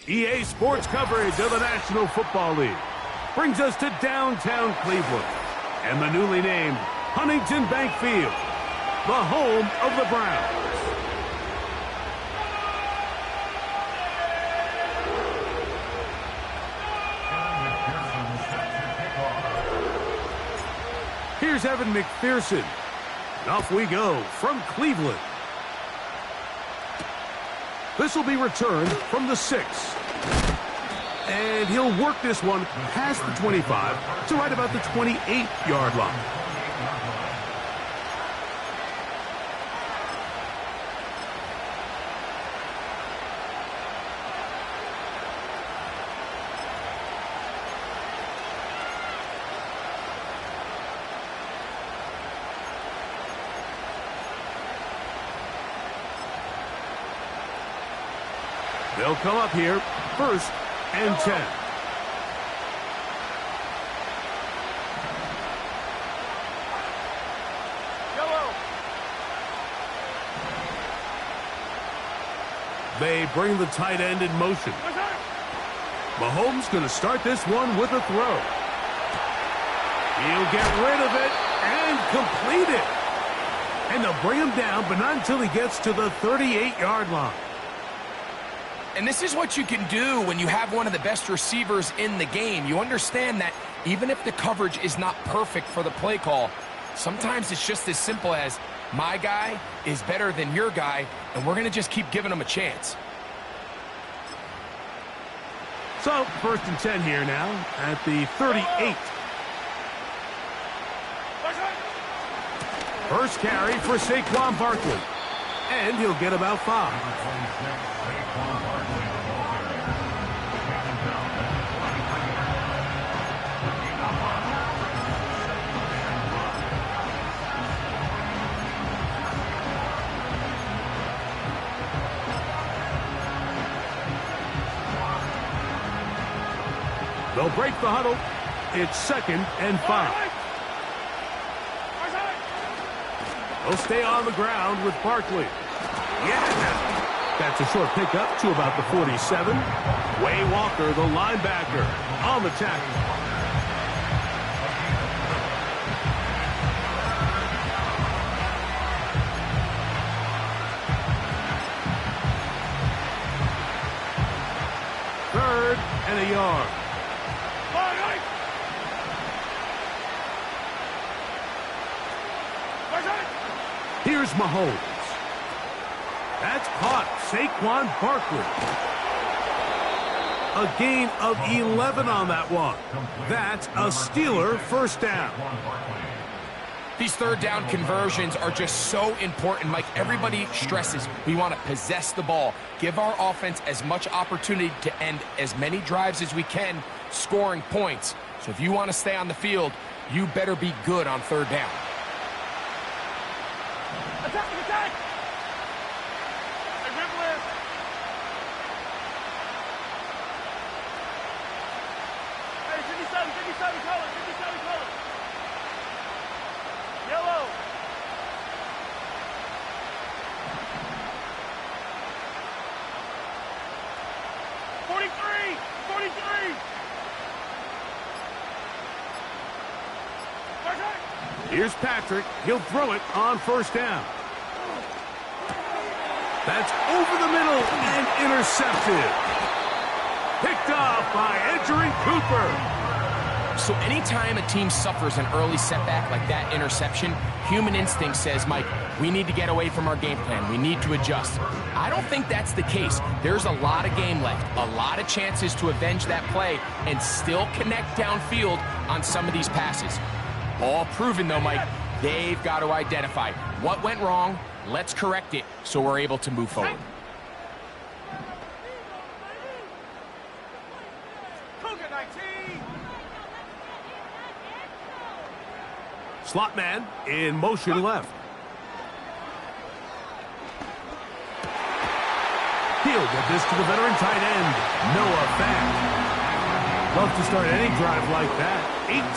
EA Sports coverage of the National Football League brings us to downtown Cleveland and the newly named Huntington Bank Field, the home of the Browns. Here's Evan McPherson. And off we go from Cleveland. This will be returned from the 6. And he'll work this one past the 25 to right about the 28-yard line. They'll come up here, 1st and 10. They bring the tight end in motion. Mahomes going to start this one with a throw. He'll get rid of it and complete it. And they'll bring him down, but not until he gets to the 38-yard line. And this is what you can do when you have one of the best receivers in the game. You understand that even if the coverage is not perfect for the play call, sometimes it's just as simple as my guy is better than your guy, and we're going to just keep giving him a chance. So, 1st and 10 here now at the 38. First carry for Saquon Barkley. And he'll get about 5. They'll break the huddle. It's 2nd and 5. They'll stay on the ground with Barkley. Yeah! That's a short pickup to about the 47. Way Walker, the linebacker, on the tackle. Third and a yard. Here's Mahomes. That's caught. Saquon Barkley. A gain of 11 on that one. That's a Steeler first down. These third down conversions are just so important. Like everybody stresses, we want to possess the ball, give our offense as much opportunity to end as many drives as we can, scoring points. So if you want to stay on the field, you better be good on third down. Attack! Hey, 57 color. Yellow. 43. Here's Patrick. He'll throw it on first down. That's over the middle and intercepted. Picked off by Edgerrin Cooper. So anytime a team suffers an early setback like that interception, human instinct says, Mike, we need to get away from our game plan. We need to adjust. I don't think that's the case. There's a lot of game left, a lot of chances to avenge that play and still connect downfield on some of these passes. All proven, though, Mike, they've got to identify what went wrong. Let's correct it so we're able to move forward. Slot man in motion left. He'll get this to the veteran tight end, Noah Fant. Love to start any drive like that.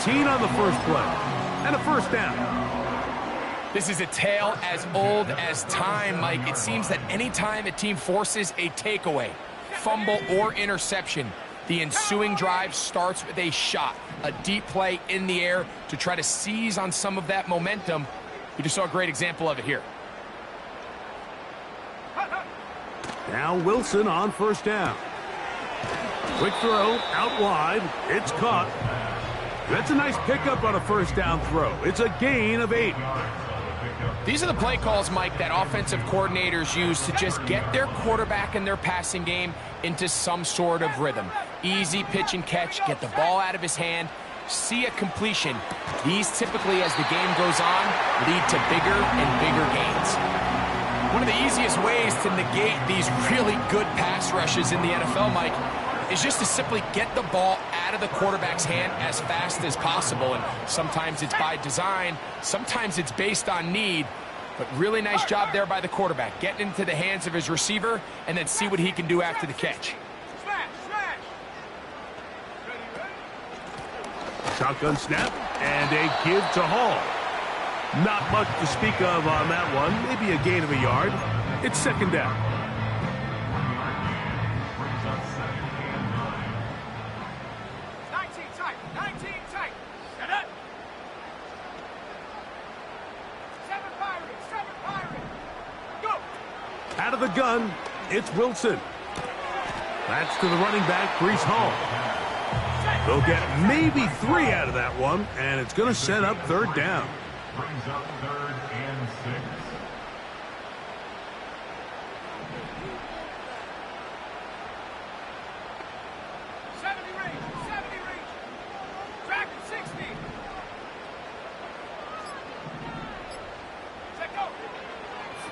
18 on the first play. And a first down. This is a tale as old as time, Mike. It seems that anytime a team forces a takeaway, fumble, or interception, the ensuing drive starts with a shot, a deep play in the air to try to seize on some of that momentum. We just saw a great example of it here. Now Wilson on first down. Quick throw, out wide. It's caught. That's a nice pickup on a first down throw. It's a gain of 8. These are the play calls, Mike, that offensive coordinators use to just get their quarterback and their passing game into some sort of rhythm. Easy pitch and catch, get the ball out of his hand, see a completion. These typically, as the game goes on, lead to bigger and bigger gains. One of the easiest ways to negate these really good pass rushes in the NFL, Mike, is just to simply get the ball out of the quarterback's hand as fast as possible. And sometimes it's by design, sometimes it's based on need. But really nice job there by the quarterback, getting into the hands of his receiver and then see what he can do after the catch. Shotgun snap and a give to Hall. Not much to speak of on that one. Maybe a gain of a yard. It's second down. Out of the gun, it's Wilson. That's to the running back, Breece Hall. They'll get maybe 3 out of that one, and it's going to set up third down. Brings up 3rd and 6.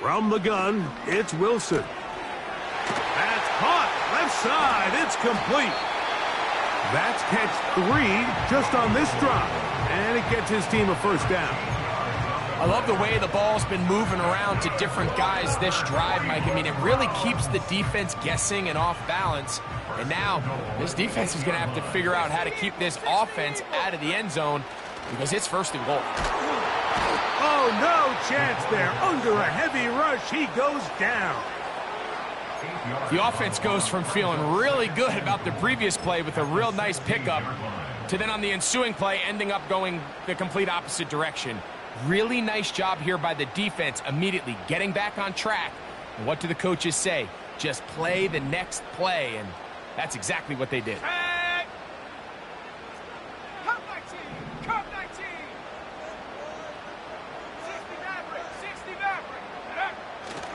From the gun, it's Wilson. That's caught. Left side. It's complete. That's catch 3 just on this drive. And it gets his team a first down. I love the way the ball's been moving around to different guys this drive, Mike. I mean, it really keeps the defense guessing and off balance. And now this defense is going to have to figure out how to keep this offense out of the end zone because it's first and goal. Oh, no chance there. Under a heavy rush, he goes down. The offense goes from feeling really good about the previous play with a real nice pickup to then on the ensuing play ending up going the complete opposite direction. Really nice job here by the defense immediately getting back on track. And what do the coaches say? Just play the next play, and that's exactly what they did.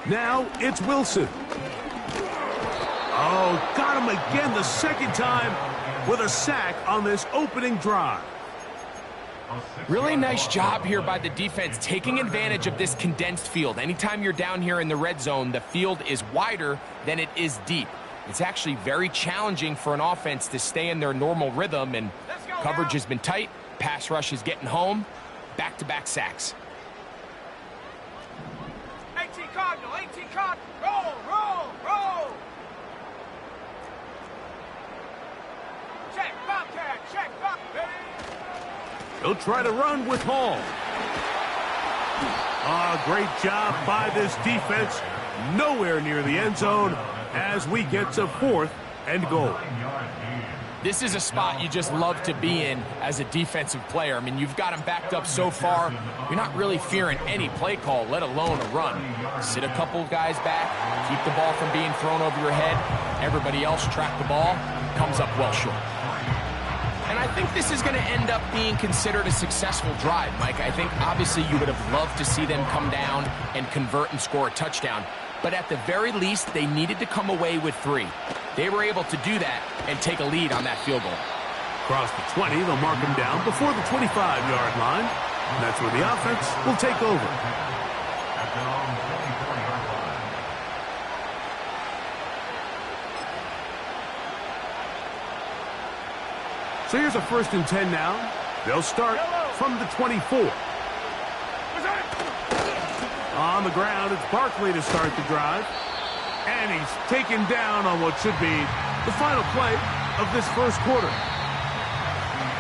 Now it's Wilson. Oh, got him again the second time with a sack on this opening drive. Really nice job here by the defense taking advantage of this condensed field. Anytime you're down here in the red zone, the field is wider than it is deep. It's actually very challenging for an offense to stay in their normal rhythm, and coverage has been tight. Pass rush is getting home. Back-to-back sacks. 18 Cardinal, 18 Cardinal. Roll, roll, roll. Check, Bobcat, check, Bobcat. He'll try to run with Hall. Great job by this defense. Nowhere near the end zone as we get to 4th and goal. This is a spot you just love to be in as a defensive player. I mean, you've got them backed up so far, you're not really fearing any play call, let alone a run. Sit a couple guys back, keep the ball from being thrown over your head. Everybody else track the ball, comes up well short. And I think this is going to end up being considered a successful drive, Mike. I think obviously you would have loved to see them come down and convert and score a touchdown. But at the very least, they needed to come away with 3. They were able to do that and take a lead on that field goal. Across the 20, they'll mark him down before the 25-yard line. And that's where the offense will take over. So here's a 1st and 10 now. They'll start from the 24. On the ground, it's Barkley to start the drive. And he's taken down on what should be the final play of this first quarter.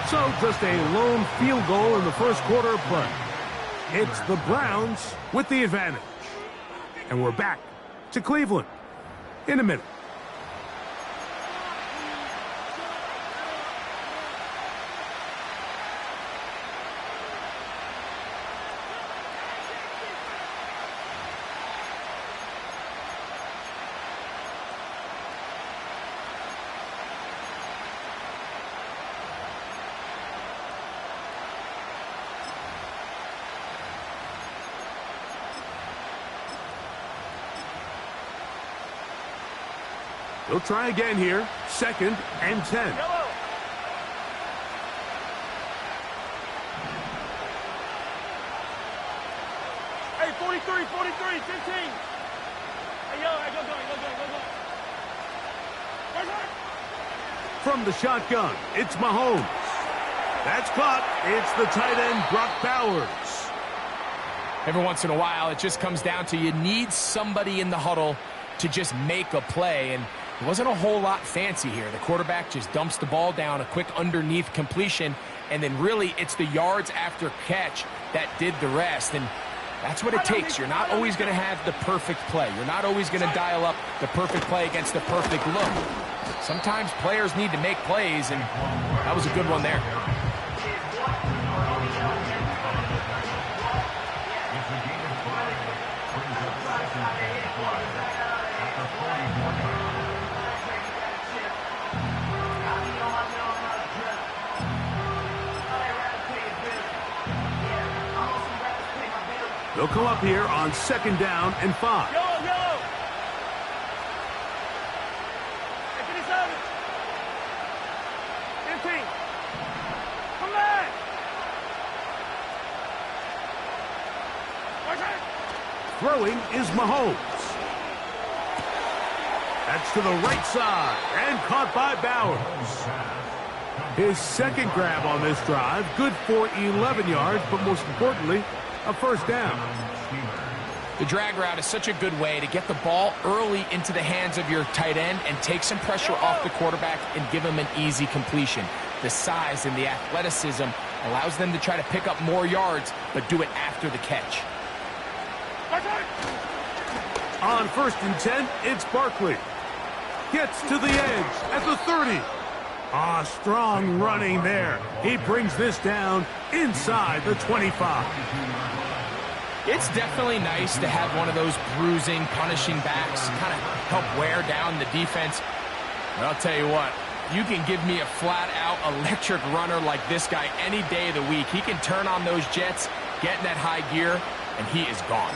So just a lone field goal in the first quarter of play. It's the Browns with the advantage. And we're back to Cleveland in a minute. He'll try again here. 2nd and 10. Yellow. Hey, 43, 43, 15. Hey, yellow, hey, go. Right, right. From the shotgun, it's Mahomes. That's caught. It's the tight end, Brock Bowers. Every once in a while, it just comes down to you need somebody in the huddle to just make a play, and it wasn't a whole lot fancy here. The quarterback just dumps the ball down, a quick underneath completion, and then really it's the yards after catch that did the rest, and that's what it takes. You're not always going to have the perfect play. You're not always going to dial up the perfect play against the perfect look. Sometimes players need to make plays, and that was a good one there. They'll come up here on 2nd down and 5. Yellow. Hey, 57. 15. Come back. Right, right. Throwing is Mahomes. That's to the right side and caught by Bowers. His 2nd grab on this drive, good for 11 yards, but most importantly, a 1st down. The drag route is such a good way to get the ball early into the hands of your tight end and take some pressure off the quarterback and give him an easy completion. The size and the athleticism allows them to try to pick up more yards, but do it after the catch. On 1st and 10, it's Barkley. Gets to the edge at the 30. Strong running there. He brings this down inside the 25. It's definitely nice to have one of those bruising, punishing backs kind of help wear down the defense. But I'll tell you what, you can give me a flat-out electric runner like this guy any day of the week. He can turn on those jets, get in that high gear, and he is gone.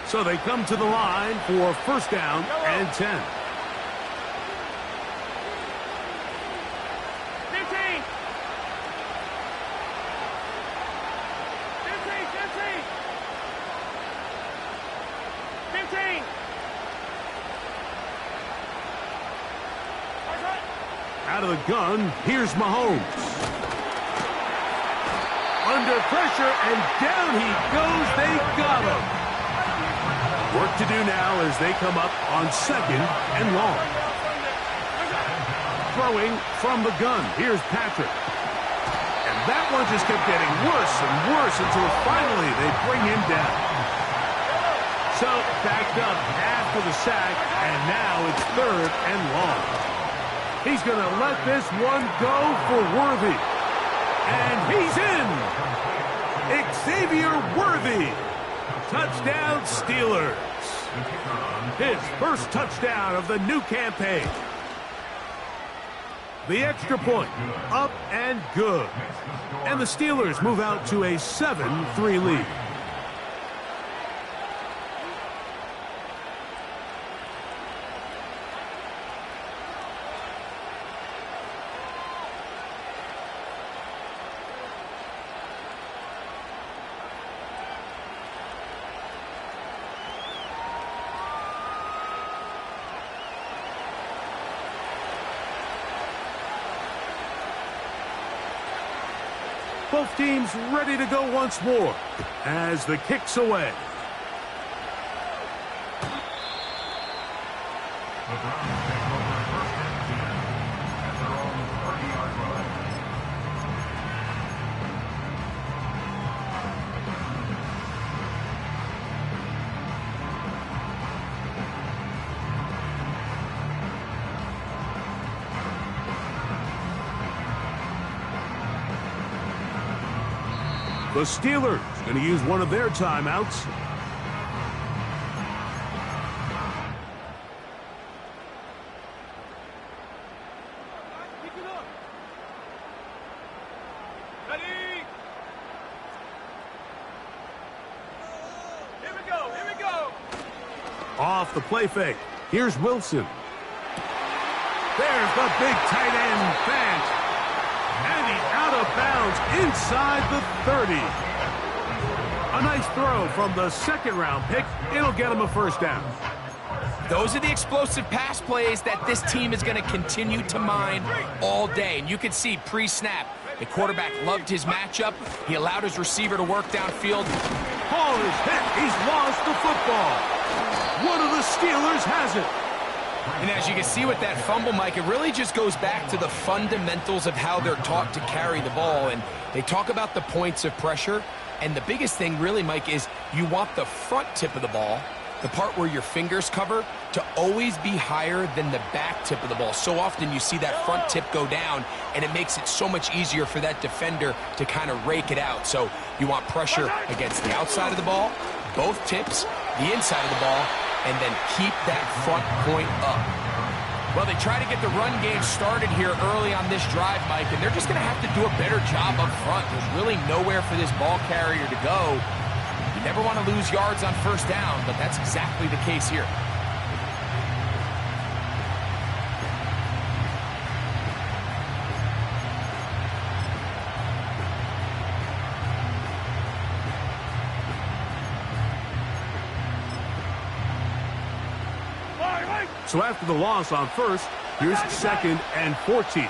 So they come to the line for 1st down and 10. 15. 15. Out of the gun, here's Mahomes. Under pressure, and down he goes. They got him. Work to do now as they come up on 2nd and long. Throwing from the gun. Here's Patrick. And that one just kept getting worse and worse until finally they bring him down. So backed up after the sack, and now it's 3rd and long. He's going to let this one go for Worthy. And he's in. Xavier Worthy. Touchdown, Steelers. His first touchdown of the new campaign. The extra point, up and good. And the Steelers move out to a 7-3 lead. Both teams ready to go once more as the kick's away. The Browns take over 1st and 10 at their own 30-yard line. The Steelers going to use one of their timeouts. Pick it up. Ready? Off the play fake. Here's Wilson. There's the big tight end Fant. And he's out of bounds inside the 30. A nice throw from the second-round pick. It'll get him a first down. Those are the explosive pass plays that this team is going to continue to mine all day. And you can see pre-snap, the quarterback loved his matchup. He allowed his receiver to work downfield. Ball is hit. He's lost the football. One of the Steelers has it. And as you can see with that fumble, Mike, it really just goes back to the fundamentals of how they're taught to carry the ball. And they talk about the points of pressure. And the biggest thing really, Mike, is you want the front tip of the ball, the part where your fingers cover, to always be higher than the back tip of the ball. So often you see that front tip go down, and it makes it so much easier for that defender to kind of rake it out. So you want pressure against the outside of the ball, both tips, the inside of the ball, and then keep that front point up. Well, they try to get the run game started here early on this drive, Mike, and they're just going to have to do a better job up front. There's really nowhere for this ball carrier to go. You never want to lose yards on first down, but that's exactly the case here. So after the loss on first, here's 2nd and 14.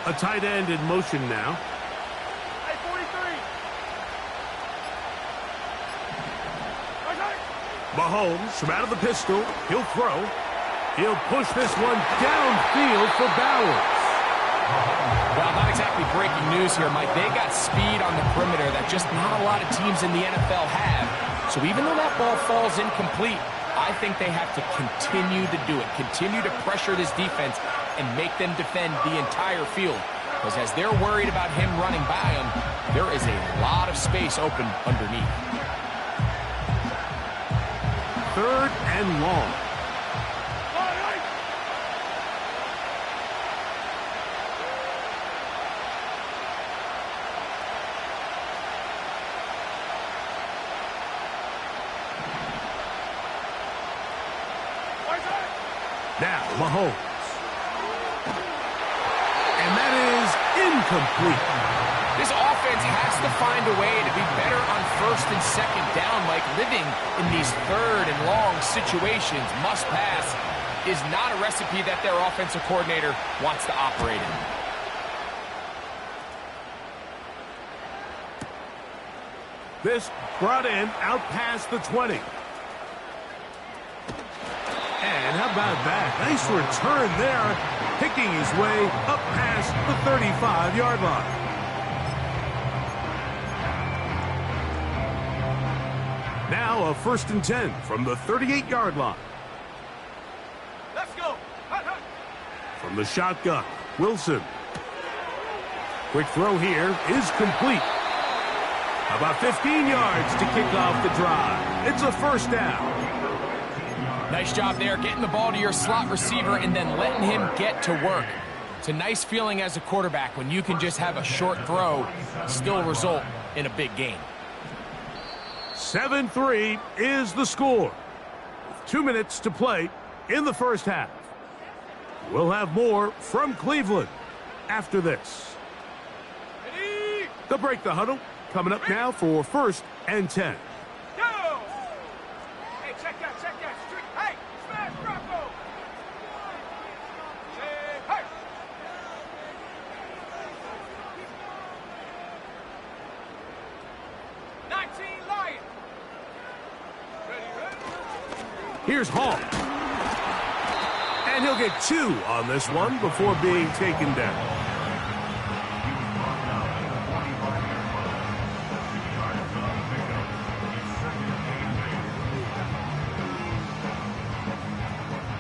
A tight end in motion now. Hey, 43. Mahomes from out of the pistol. He'll throw. He'll push this one downfield for Bowers. Well, not exactly breaking news here, Mike. They got speed on the perimeter that just not a lot of teams in the NFL have. So even though that ball falls incomplete, I think they have to continue to do it. Continue to pressure this defense and make them defend the entire field. Because as they're worried about him running by them, there is a lot of space open underneath. 3rd and long. Now, Mahomes. And that is incomplete. This offense has to find a way to be better on 1st and 2nd down, Mike. Living in these 3rd and long situations, must pass, is not a recipe that their offensive coordinator wants to operate in. This brought in out past the 20. And how about that? Nice return there, picking his way up past the 35-yard line. Now a 1st and 10 from the 38-yard line. Let's go. From the shotgun, Wilson. Quick throw here is complete. About 15 yards to kick off the drive. It's a first down. Nice job there, getting the ball to your slot receiver and then letting him get to work. It's a nice feeling as a quarterback when you can just have a short throw, still result in a big game. 7-3 is the score. With 2 minutes to play in the first half. We'll have more from Cleveland after this. They'll break the huddle. Coming up now for 1st and 10. Go! Hey, check that. Hey, smash Bronco! Hey! 19 Lions! Ready? Here's Hall. And he'll get 2 on this one before being taken down.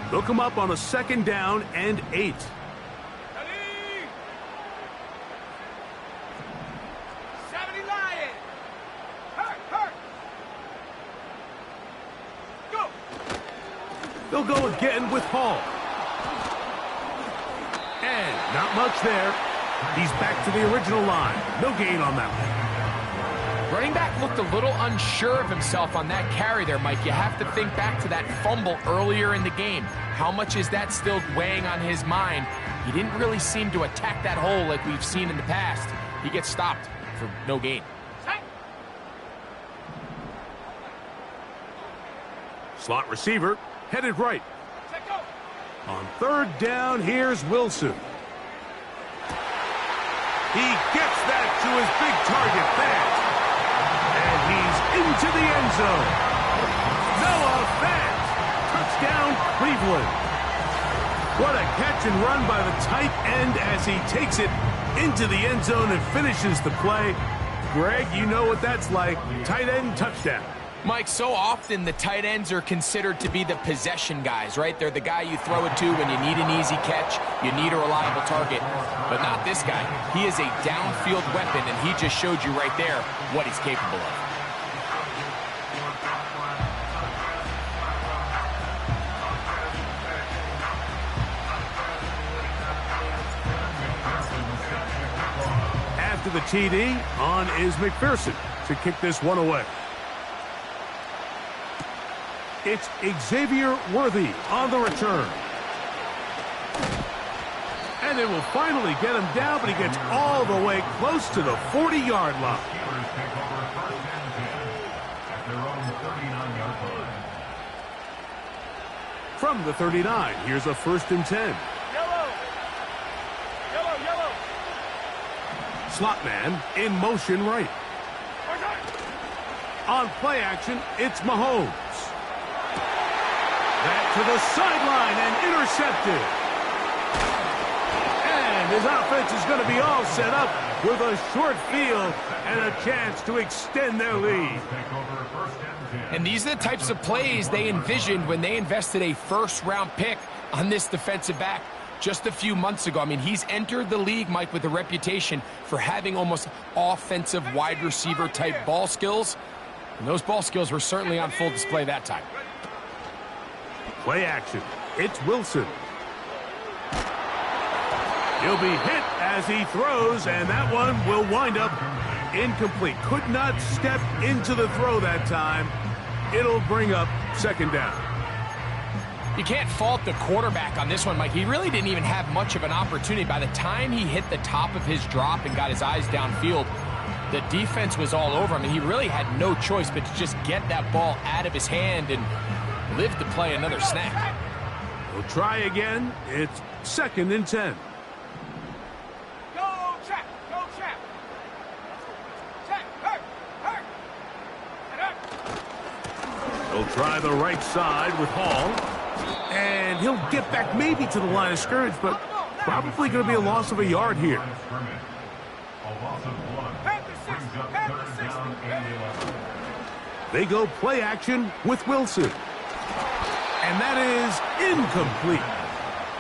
They'll come up on a 2nd down and 8. Ready? 70 Lions! Hurt! Go! They'll go again with Hall. And not much there. He's back to the original line. No gain on that one. Running back looked a little unsure of himself on that carry there, Mike. You have to think back to that fumble earlier in the game. How much is that still weighing on his mind? He didn't really seem to attack that hole like we've seen in the past. He gets stopped for no gain. Slot receiver headed right. On third down, here's Wilson. He gets that to his big target fast. And he's into the end zone. Noah Fant. Touchdown, Cleveland. What a catch and run by the tight end as he takes it into the end zone and finishes the play. Greg, you know what that's like. Tight end touchdown. Mike, so often the tight ends are considered to be the possession guys, right? They're the guy you throw it to when you need an easy catch, you need a reliable target. But not this guy. He is a downfield weapon, and he just showed you right there what he's capable of. After the TD, on is McPherson to kick this one away. It's Xavier Worthy on the return. And it will finally get him down, but he gets all the way close to the 40-yard line. From the 39, here's a 1st and 10. Yellow. Yellow, yellow. Slot man in motion right. On play action, it's Mahomes. Back to the sideline and intercepted. And his offense is going to be all set up with a short field and a chance to extend their lead. And these are the types of plays they envisioned when they invested a first-round pick on this defensive back just a few months ago. I mean, he's entered the league, Mike, with a reputation for having almost offensive wide receiver type ball skills. And those ball skills were certainly on full display that time. Play action. It's Wilson. He'll be hit as he throws, and that one will wind up incomplete. Could not step into the throw that time. It'll bring up 2nd down. You can't fault the quarterback on this one, Mike. He really didn't even have much of an opportunity. By the time he hit the top of his drop and got his eyes downfield, the defense was all over him, and he really had no choice but to just get that ball out of his hand and live to play another snap. We'll try again. It's 2nd and 10. Go, check. Go, check. Check. Hurt. Hurt. And hurt. He'll try the right side with Hall. And he'll get back maybe to the line of scrimmage, but probably going to be a loss of a yard here. They go play action with Wilson. And that is incomplete.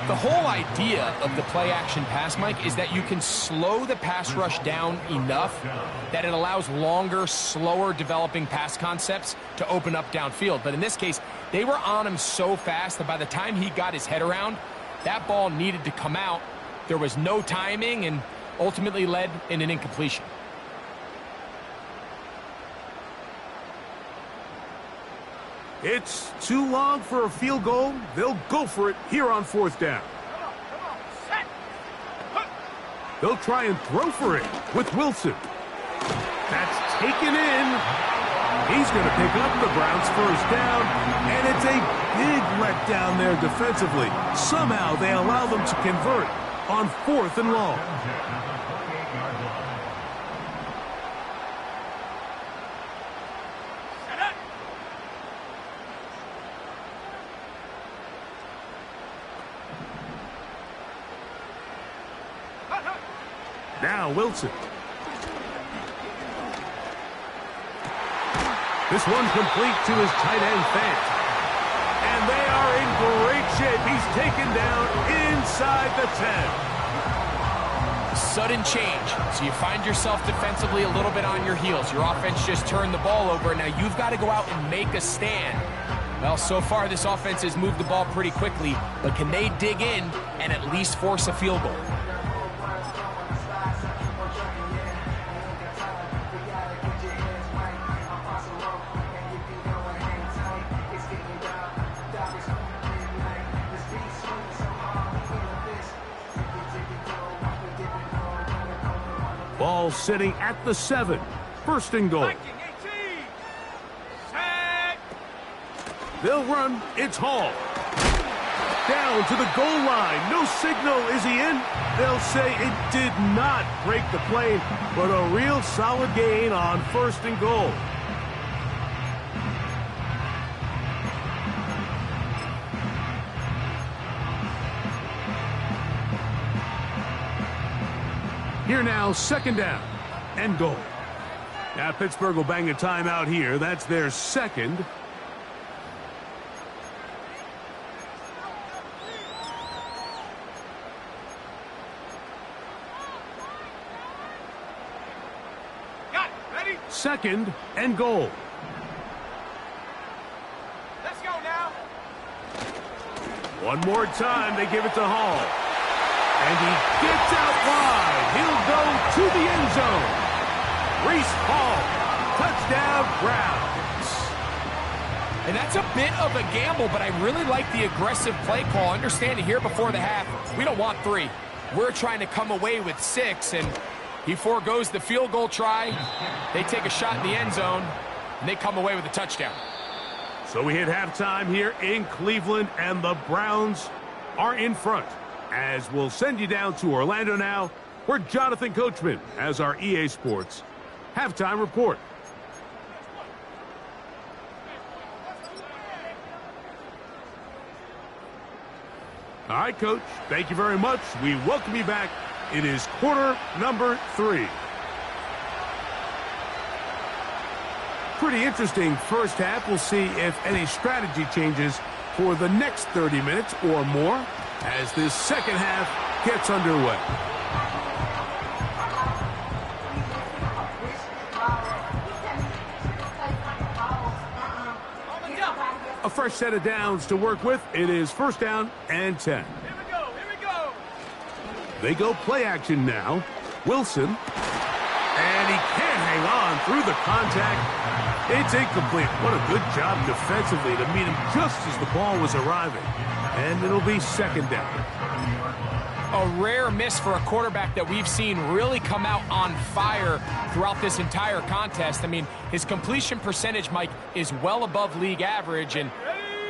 The whole idea of the play action pass, Mike, is that you can slow the pass rush down enough that it allows longer, slower developing pass concepts to open up downfield. But in this case, they were on him so fast that by the time he got his head around, that ball needed to come out. There was no timing and ultimately led in an incompletion. It's too long for a field goal. They'll go for it here on 4th down. They'll try and throw for it with Wilson. That's taken in. He's going to pick up the Browns' 1st down, and it's a big letdown there defensively. Somehow they allow them to convert on 4th and long. Now Wilson. This one complete to his tight end Fant. And they are in great shape. He's taken down inside the 10. Sudden change. So you find yourself defensively a little bit on your heels. Your offense just turned the ball over. Now you've got to go out and make a stand. Well, so far this offense has moved the ball pretty quickly, but can they dig in and at least force a field goal? Ball sitting at the 7. First and goal. They'll run. It's Hall. Down to the goal line. No signal. Is he in? They'll say it did not break the plane, but a real solid gain on first and goal. Here now, second down and goal. Now Pittsburgh will bang a timeout here. That's their second. Second and goal. Let's go now. One more time, they give it to Hall. And he gets out wide. He'll go to the end zone. Reese Hall, touchdown Browns. And that's a bit of a gamble, but I really like the aggressive play call. Understand here before the half, we don't want 3. We're trying to come away with 6, and he foregoes the field goal try. They take a shot in the end zone, and they come away with a touchdown. So we hit halftime here in Cleveland, and the Browns are in front. As we'll send you down to Orlando now, where Jonathan Coachman has our EA Sports halftime report. All right, Coach, thank you very much. We welcome you back. It is quarter number 3. Pretty interesting first half. We'll see if any strategy changes for the next 30 minutes or more as this second half gets underway. A fresh set of downs to work with. It is first down and 10. Here we go. They go play action now. Wilson. And he can't hang on through the contact. It's incomplete. What a good job defensively to meet him just as the ball was arriving. And it'll be second down. A rare miss for a quarterback that we've seen really come out on fire throughout this entire contest. I mean, his completion percentage, Mike, is well above league average, and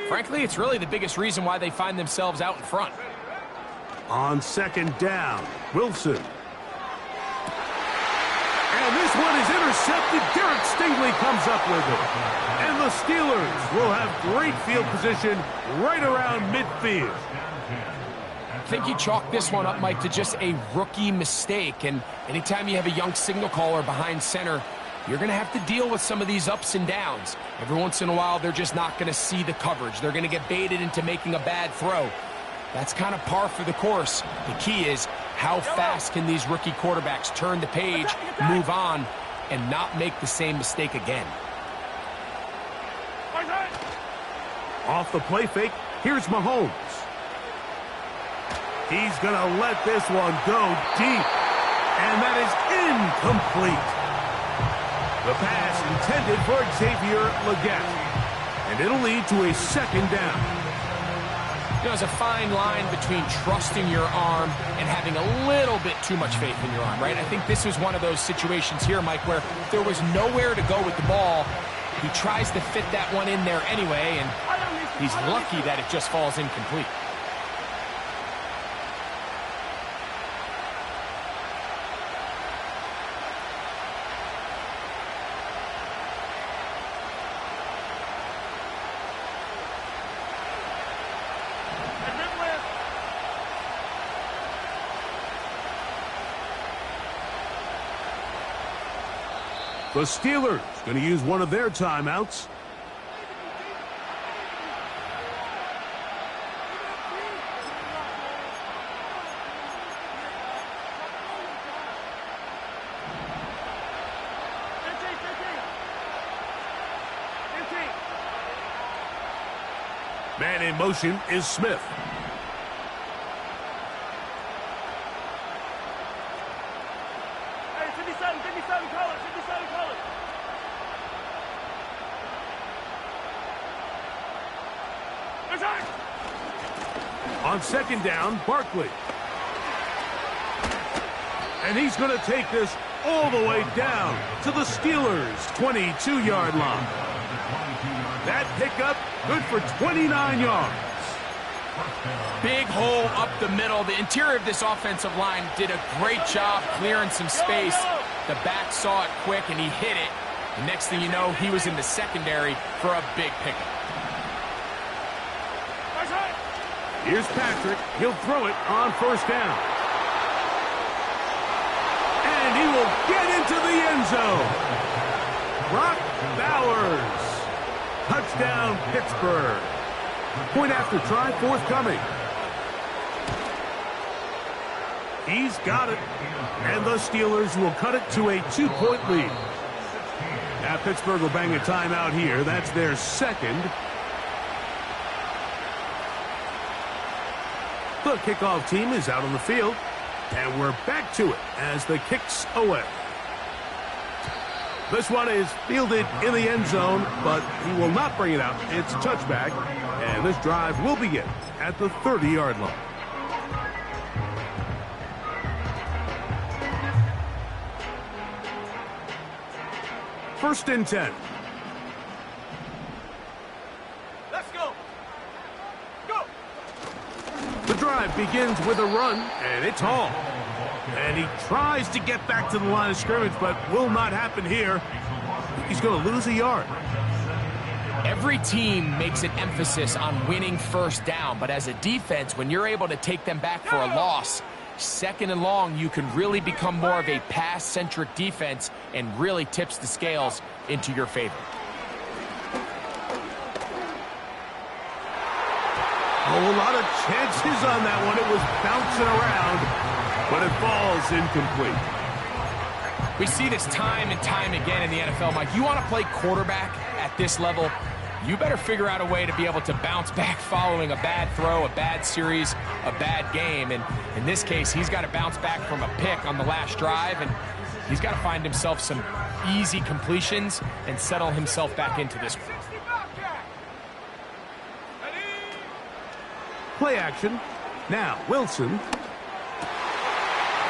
frankly, it's really the biggest reason why they find themselves out in front. On second down, Wilson. And this one is intercepted. Derek Stingley comes up with it. And the Steelers will have great field position right around midfield. I think you chalk this one up, Mike, to just a rookie mistake. And anytime you have a young signal caller behind center, you're going to have to deal with some of these ups and downs. Every once in a while, they're just not going to see the coverage. They're going to get baited into making a bad throw. That's kind of par for the course. The key is how fast can these rookie quarterbacks turn the page, move on, and not make the same mistake again. Off the play fake, here's Mahomes. He's going to let this one go deep. And that is incomplete. The pass intended for Xavier Legette. And it'll lead to a second down. You know, there's a fine line between trusting your arm and having a little bit too much faith in your arm, right? I think this was one of those situations here, Mike, where there was nowhere to go with the ball. He tries to fit that one in there anyway, and he's lucky that it just falls incomplete. The Steelers going to use one of their timeouts. Man in motion is Smith. Hey, 57, call it. 57, call it. On second down, Barkley. And he's going to take this all the way down to the Steelers' 22-yard line. That pickup good for 29 yards. Big hole up the middle. The interior of this offensive line did a great job clearing some space. The back saw it quick, and he hit it. The next thing you know, he was in the secondary for a big pickup. Here's Patrick. He'll throw it on first down. And he will get into the end zone. Brock Bowers. Touchdown, Pittsburgh. Point after try forthcoming. He's got it. And the Steelers will cut it to a 2-point lead. Now Pittsburgh will bang a timeout here. That's their second. The kickoff team is out on the field. And we're back to it as the kick's away. This one is fielded in the end zone, but he will not bring it out. It's a touchback, and this drive will begin at the 30-yard line. First and 10. Let's go. Go. The drive begins with a run, and it's Hall. And he tries to get back to the line of scrimmage, but will not happen here. He's going to lose a yard. Every team makes an emphasis on winning first down, but as a defense, when you're able to take them back for a loss, second and long, you can really become more of a pass-centric defense and really tips the scales into your favor. Oh, a lot of chances on that one. It was bouncing around, but it falls incomplete. We see this time and time again in the NFL, Mike. You want to play quarterback at this level, you better figure out a way to be able to bounce back following a bad throw, a bad series, a bad game. And in this case, he's got to bounce back from a pick on the last drive, and he's got to find himself some easy completions and settle himself back into this one. Play action. Now, Wilson.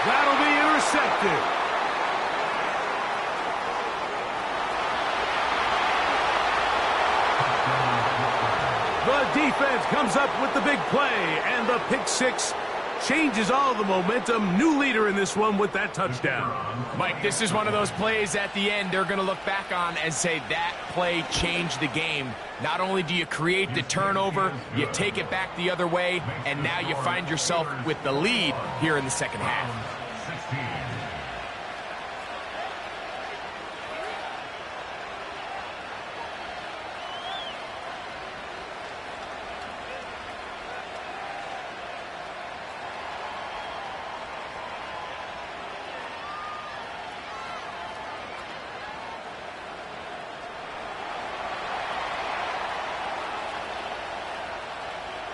That'll be intercepted. The defense comes up with the big play, and the pick six changes all the momentum. New leader in this one with that touchdown. Mike, this is one of those plays at the end they're going to look back on and say that play changed the game. Not only do you create the turnover, you take it back the other way, and now you find yourself with the lead here in the second half.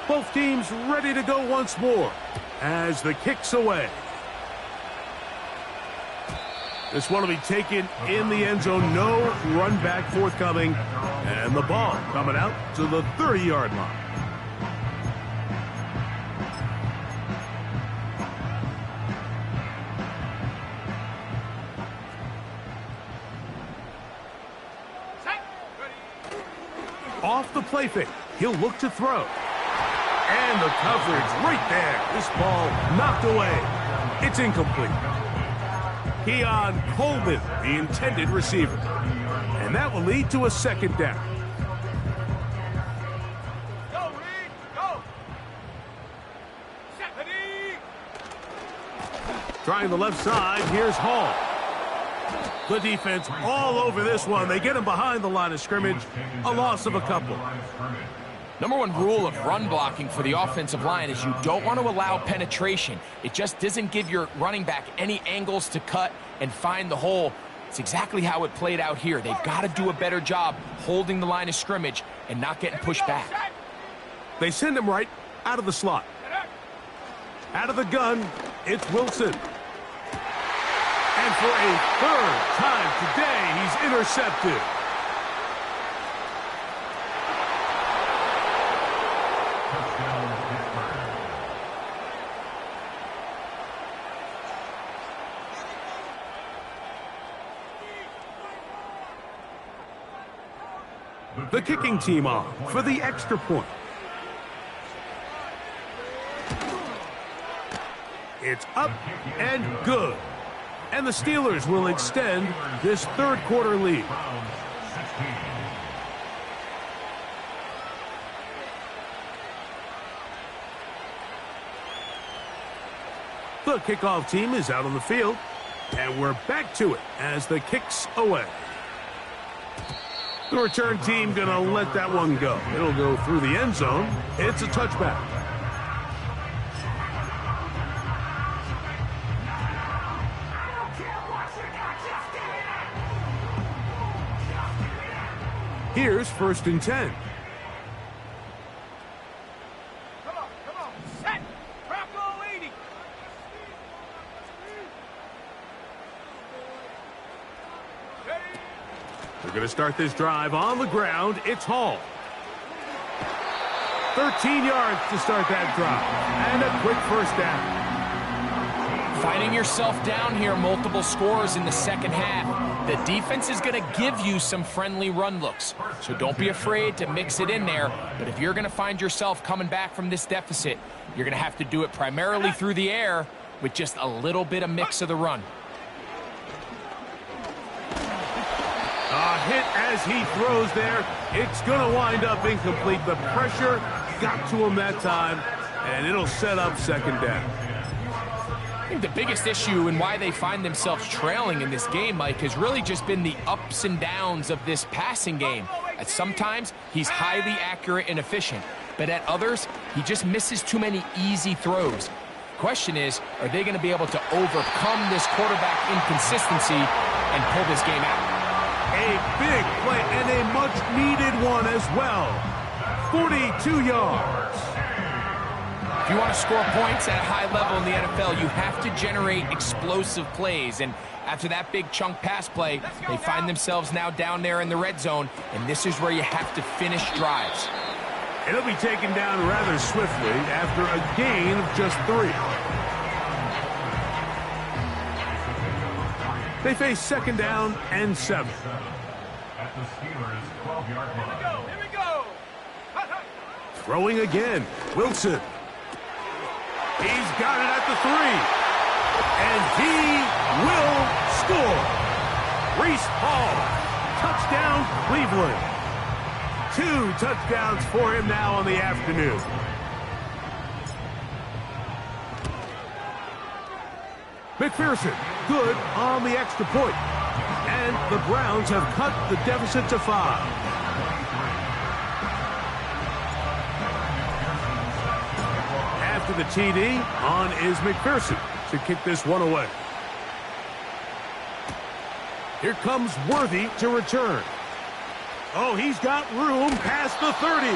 Both teams ready to go once more as the kick's away. This one will be taken in the end zone. No run back forthcoming. And the ball coming out to the 30-yard line. Off the play fake. He'll look to throw. And the coverage right there. This ball knocked away. It's incomplete. Keon Coleman, the intended receiver. And that will lead to a second down. Go, Reed, go. Set, ready. Trying the left side, here's Hall. The defense all over this one. They get him behind the line of scrimmage. A loss of a couple. Number one rule of run blocking for the offensive line is you don't want to allow penetration. It just doesn't give your running back any angles to cut and find the hole. It's exactly how it played out here. They've got to do a better job holding the line of scrimmage and not getting pushed back. They send him right out of the slot. Out of the gun, it's Wilson. And for a third time today, he's intercepted. The kicking team on for the extra point. It's up and good. And the Steelers will extend this third quarter lead. The kickoff team is out on the field, and we're back to it as the kick's away. The return team gonna let that one go. It'll go through the end zone. It's a touchback. Here's 1st and 10. Come on, set, trap goal 80. We're going to start this drive on the ground. It's Hall. 13 yards to start that drive. And a quick first down. Finding yourself down here, multiple scores in the second half. The defense is going to give you some friendly run looks, so don't be afraid to mix it in there. But if you're going to find yourself coming back from this deficit, you're going to have to do it primarily through the air with just a little bit of mix of the run. A hit as he throws there. It's going to wind up incomplete. The pressure got to him that time, and it'll set up second down. I think the biggest issue and why they find themselves trailing in this game, Mike, has really just been the ups and downs of this passing game. At sometimes, he's highly accurate and efficient, but at others, he just misses too many easy throws. Question is, are they going to be able to overcome this quarterback inconsistency and pull this game out? A big play and a much-needed one as well. 42 yards. If you want to score points at a high level in the NFL, you have to generate explosive plays. And after that big chunk pass play, they find themselves now down there in the red zone, and this is where you have to finish drives. It'll be taken down rather swiftly after a gain of just 3. They face second down and 7. At the Steelers' 12-yard line. Here we go. Throwing again. Wilson. He's got it at the 3. And he will score. Reese Hall. Touchdown, Cleveland. 2 touchdowns for him now on the afternoon. McPherson, good on the extra point. And the Browns have cut the deficit to 5. After the TD, on is McPherson to kick this one away. Here comes Worthy to return. Oh, he's got room past the 30.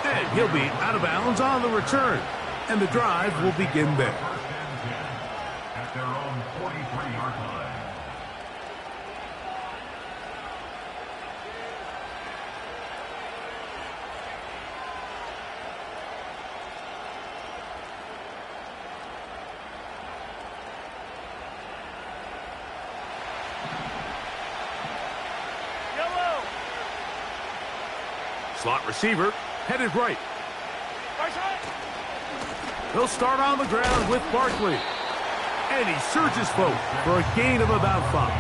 And he'll be out of bounds on the return. And the drive will begin there. At their own 43-yard line. Yellow. Slot receiver headed right. Right side. He'll start on the ground with Barkley. And he surges forward for a gain of about 5.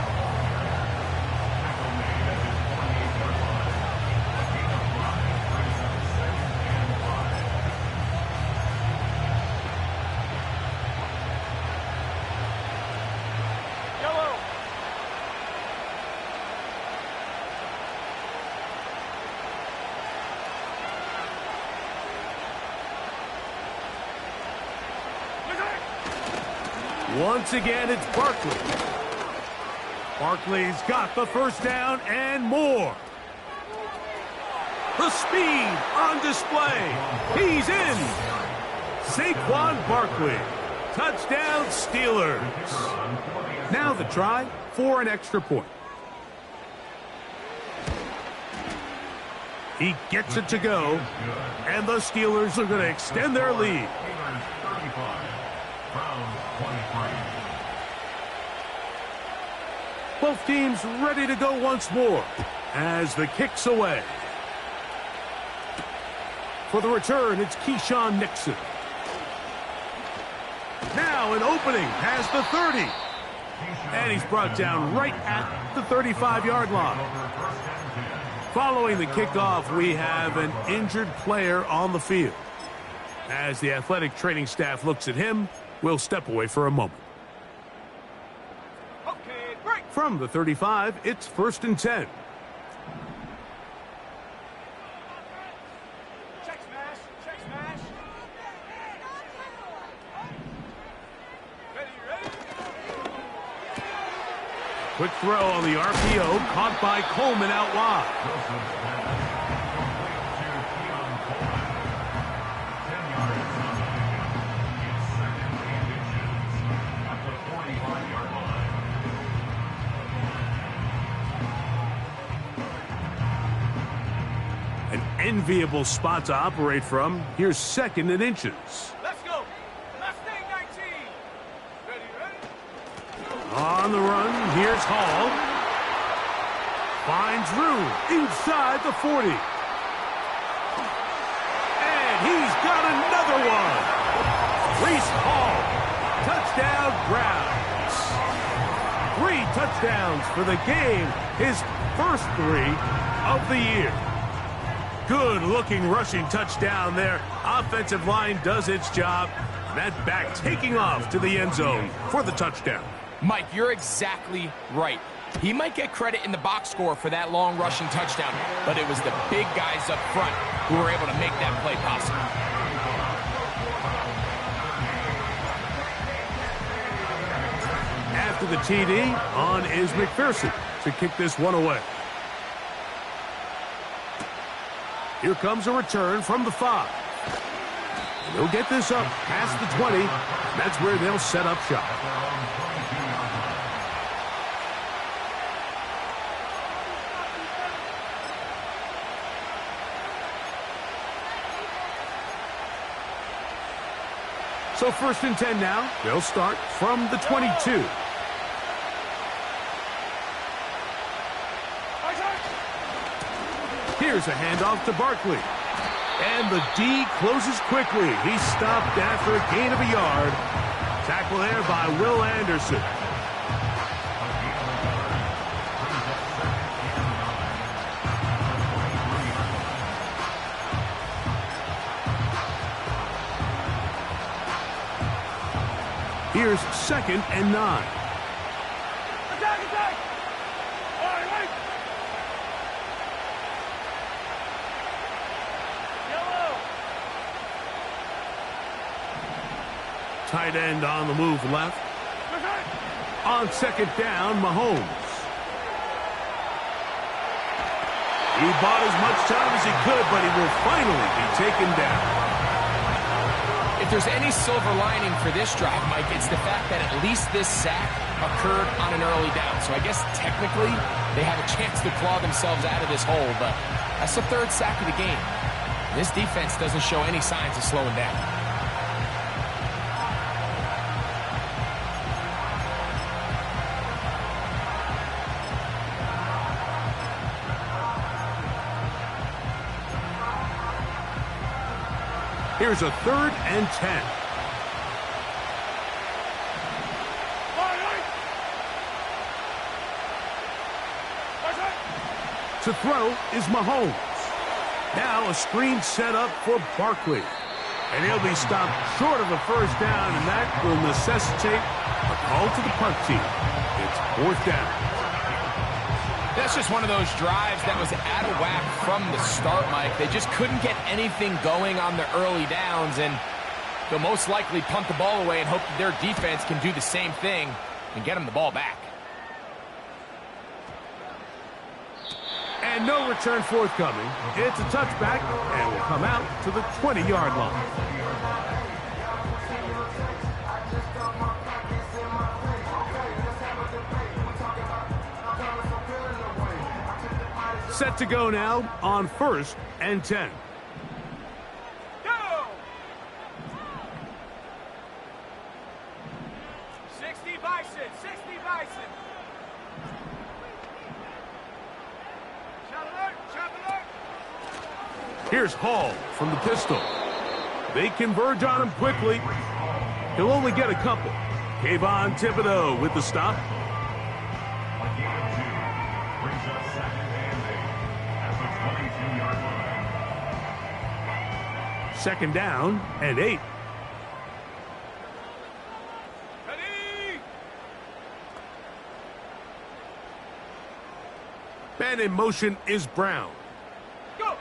Yellow. Once again, it's Barkley. Barkley's got the first down and more. The speed on display. He's in. Saquon Barkley. Touchdown, Steelers. Now the try for an extra point. He gets it to go. And the Steelers are going to extend their lead. Steelers 35. Browns 23. Both teams ready to go once more. as the kick's away. For the return, it's Keyshawn Nixon. Now an opening past the 30. And he's brought down right at the 35-yard line. Following the kickoff, we have an injured player on the field. As the athletic training staff looks at him, we'll step away for a moment. Okay, break. From the 35, it's 1st and 10. Check smash. Check smash. Ready. Quick throw on the RPO, caught by Coleman out wide. An enviable spot to operate from. Here's 2nd and inches. Let's go. Mustang 19. Ready. On the run, here's Hall. Finds room inside the 40. And he's got another one. Reese Hall, touchdown Browns. 3 touchdowns for the game, his first 3 of the year. Good-looking rushing touchdown there. Offensive line does its job. That back taking off to the end zone for the touchdown. Mike, you're exactly right. He might get credit in the box score for that long rushing touchdown, but it was the big guys up front who were able to make that play possible. After the TD, on is McPherson to kick this one away. Here comes a return from the 5. And they'll get this up past the 20. That's where they'll set up shop. So 1st and 10 now. They'll start from the 22. Here's a handoff to Barkley. And the D closes quickly. He's stopped after a gain of a yard. Tackle there by Will Anderson. Here's 2nd and 9. Attack, attack. All right, wait. Yellow. Tight end on the move left. On 2nd down, Mahomes. He bought as much time as he could, but he will finally be taken down. If there's any silver lining for this drive, Mike, it's the fact that at least this sack occurred on an early down. So I guess technically they have a chance to claw themselves out of this hole, but that's the 3rd sack of the game. This defense doesn't show any signs of slowing down. Here's a 3rd and 10. To throw is Mahomes. Now a screen set up for Barkley. And he'll be stopped short of a 1st down, and that will necessitate a call to the punt team. It's 4th down. That's just one of those drives that was out of whack from the start, Mike. They just couldn't get anything going on the early downs, and they'll most likely punt the ball away and hope that their defense can do the same thing and get them the ball back. And no return forthcoming. It's a touchback, and will come out to the 20-yard line. Set to go now on 1st and 10. Go! 60 Bison, 60 Bison. Here's Hall from the pistol. They converge on him quickly. He'll only get a couple. Kayvon Thibodeau with the stop. A gain of 2 brings us second and 8 at the 22-yard line. Second down and 8. Man in motion is Brown. Go.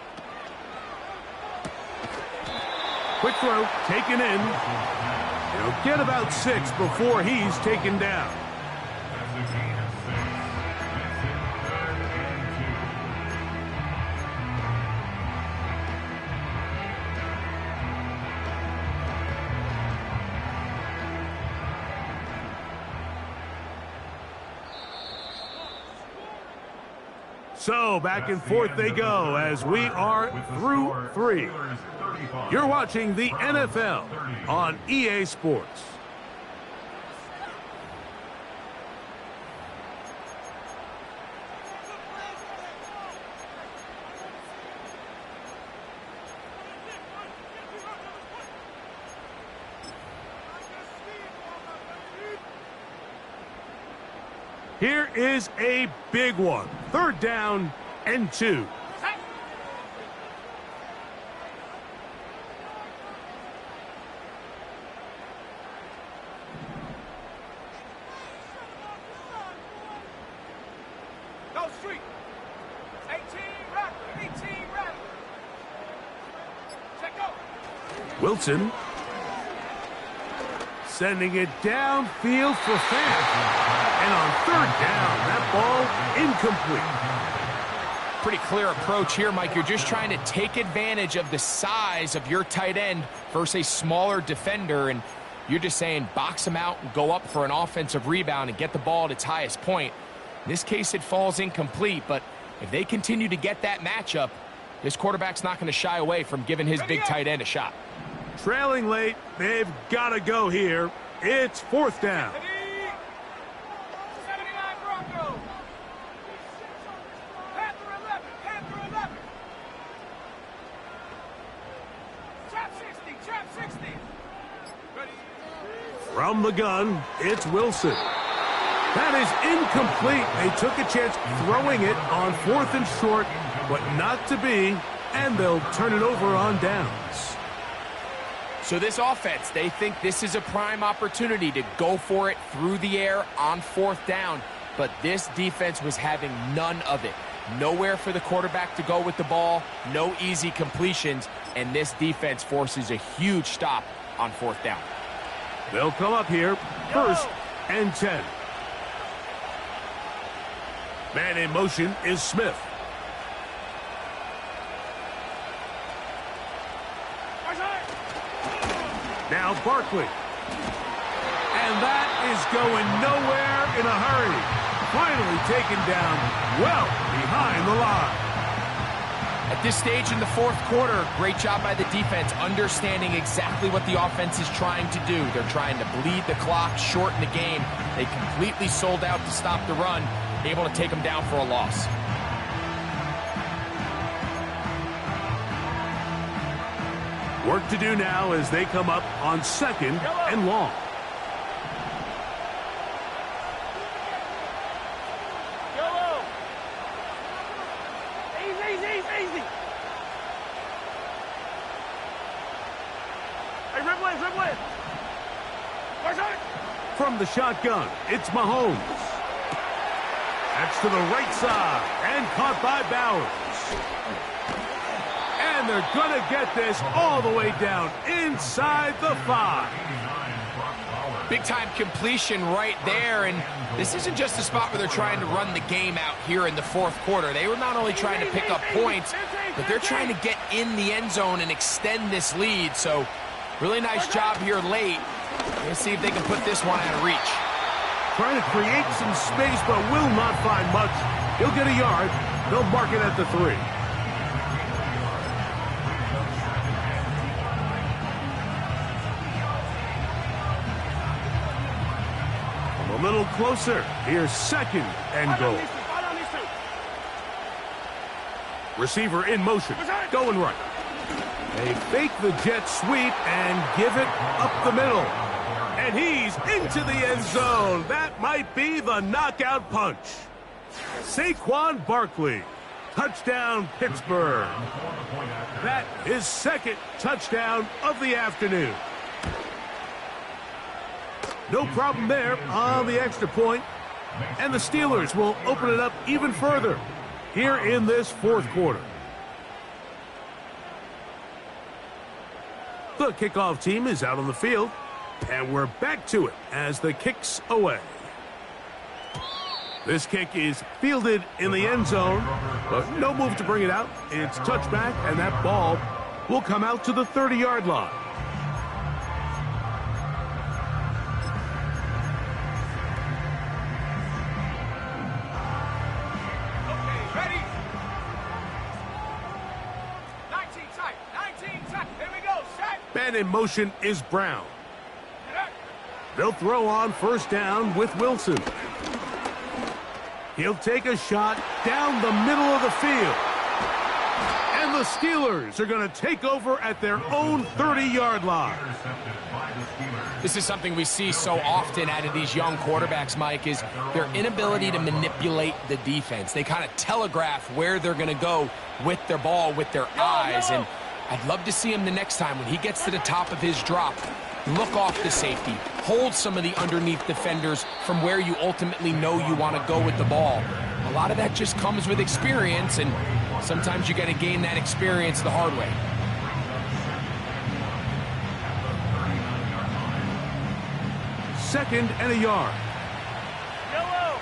Quick throw, taken in. He'll get about 6 before he's taken down. That's a gain of 6. Makes it 3rd and 2. So back and forth they go as we are through 3. You're watching the NFL on EA Sports. Here is a big one. 3rd down and 2. Go street. 18 rapid. 18 rapid. Check go. Wilson sending it downfield for Fant. And on 3rd down, that ball incomplete. Pretty clear approach here, Mike. You're just trying to take advantage of the size of your tight end versus a smaller defender, and you're just saying box him out and go up for an offensive rebound and get the ball at its highest point. In this case, it falls incomplete, but if they continue to get that matchup, this quarterback's not going to shy away from giving his big tight end a shot. Trailing late, they've got to go here. It's 4th down. 79 Broncos. Panther 11. Panther 11. Trap 60. Trap 60. Ready. From the gun, it's Wilson. That is incomplete. They took a chance throwing it on 4th and short, but not to be, and they'll turn it over on downs. So this offense, they think this is a prime opportunity to go for it through the air on 4th down, but this defense was having none of it. Nowhere for the quarterback to go with the ball, no easy completions, and this defense forces a huge stop on 4th down. They'll come up here, 1st and 10. Man in motion is Smith. Now Barkley. And that is going nowhere in a hurry. Finally taken down well behind the line. At this stage in the 4th quarter, great job by the defense understanding exactly what the offense is trying to do. They're trying to bleed the clock, shorten the game. They completely sold out to stop the run, able to take them down for a loss. Work to do now as they come up on 2nd and long. Yellow. Easy, easy, easy. Hey, rip left, rip left. Where's it? From the shotgun, it's Mahomes. That's to the right side and caught by Bowers. And they're going to get this all the way down inside the 5. Big-time completion right there, and this isn't just a spot where they're trying to run the game out here in the 4th quarter. They were not only trying to pick up points, but they're trying to get in the end zone and extend this lead. So really nice job here late. Let's see if they can put this one out of reach. Trying to create some space, but will not find much. He'll get a yard. They'll mark it at the 3. A little closer. Here's 2nd and goal. Receiver in motion. Going right. They fake the jet sweep and give it up the middle. And he's into the end zone. That might be the knockout punch. Saquon Barkley. Touchdown, Pittsburgh. That is second touchdown of the afternoon. No problem there on the extra point. And the Steelers will open it up even further here in this fourth quarter. The kickoff team is out on the field. And we're back to it as the kick's away. This kick is fielded in the end zone, but no move to bring it out. It's touchback, and that ball will come out to the 30-yard line. Okay, ready? 19 tight, 19 tight. Here we go, set. Man in motion is Brown. They'll throw on first down with Wilson. He'll take a shot down the middle of the field. And the Steelers are going to take over at their own 30-yard line. This is something we see so often out of these young quarterbacks, Mike, is their inability to manipulate the defense. They kind of telegraph where they're going to go with their ball, with their eyes. And I'd love to see him the next time when he gets to the top of his drop. Look off the safety. Hold some of the underneath defenders from where you ultimately know you want to go with the ball. A lot of that just comes with experience, and sometimes you got to gain that experience the hard way. Second and a yard. Yellow.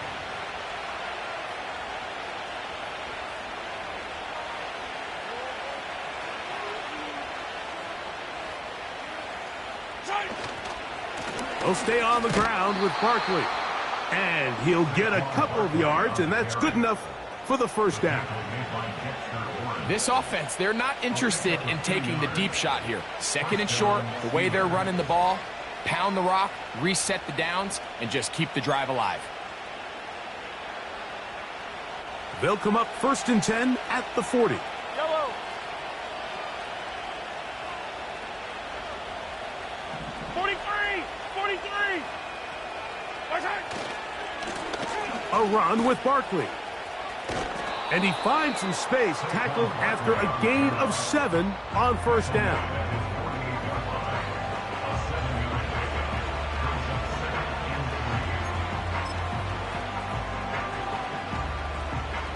He'll stay on the ground with Barkley. And he'll get a couple of yards, and that's good enough for the first down. This offense, they're not interested in taking the deep shot here. Second and short, the way they're running the ball, pound the rock, reset the downs, and just keep the drive alive. They'll come up first and 10 at the 40. Yellow. A run with Barkley. And he finds some space, tackled after a gain of 7 on first down.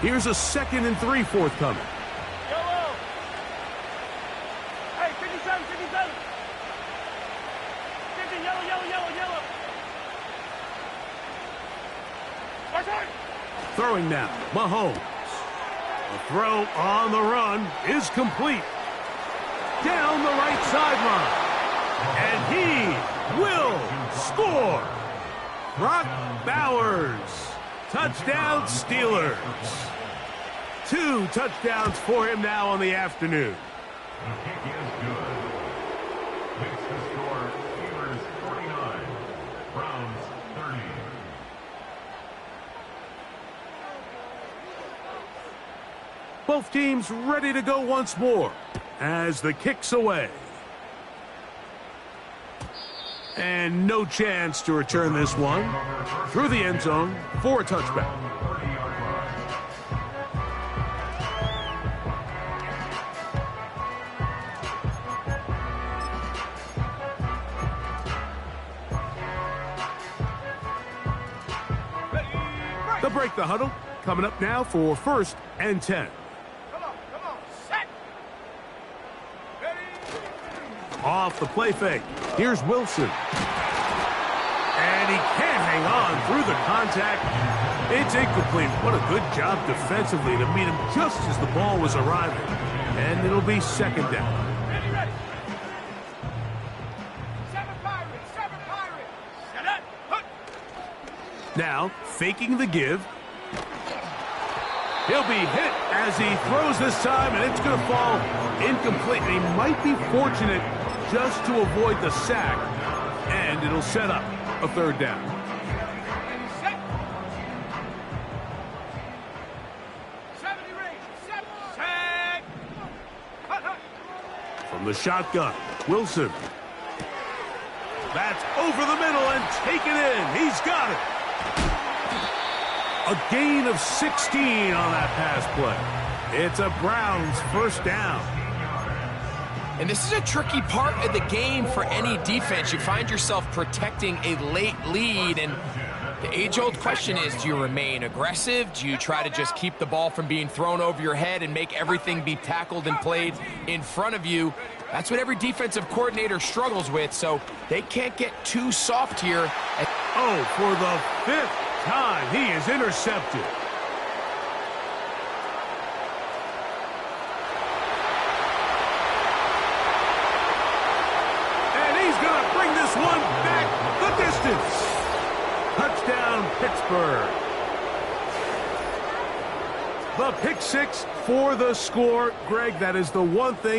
Here's a 2nd and 3 forthcoming. Yellow. Hey, 57, 57. 50, yellow, yellow, yellow, yellow. Throwing now, Mahomes. The throw on the run is complete. Down the right sideline. And he will score. Brock Bowers. Touchdown, Steelers. 2 touchdowns for him now on the afternoon. The kick is good. Makes the score Steelers 49, Browns 30. Both teams ready to go once more as the kick's away. And no chance to return this one through the end zone for a touchback. They'll break the huddle. Coming up now for 1st and 10. Come on, set. Ready. Off the play fake. Here's Wilson. And he can't hang on through the contact. It's incomplete. What a good job defensively to meet him just as the ball was arriving. And it'll be 2nd down. Ready, ready. 7 Pirates, 7 Pirates. Set it. Hook. Now, faking the give. He'll be hit as he throws this time, and it's going to fall incomplete. And he might be fortunate just to avoid the sack, and it'll set up a 3rd down. Set. 70 range. Set. Set. Hut, hut. From the shotgun, Wilson. That's over the middle and taken in. He's got it. A gain of 16 on that pass play. It's a Browns first down. And this is a tricky part of the game for any defense. You find yourself protecting a late lead, and the age-old question is, do you remain aggressive? Do you try to just keep the ball from being thrown over your head and make everything be tackled and played in front of you? That's what every defensive coordinator struggles with, so they can't get too soft here. Oh, for the 5th time, he is intercepted. And he's going to bring this one back the distance. Touchdown, Pittsburgh. The pick six for the score. Greg, that is the one thing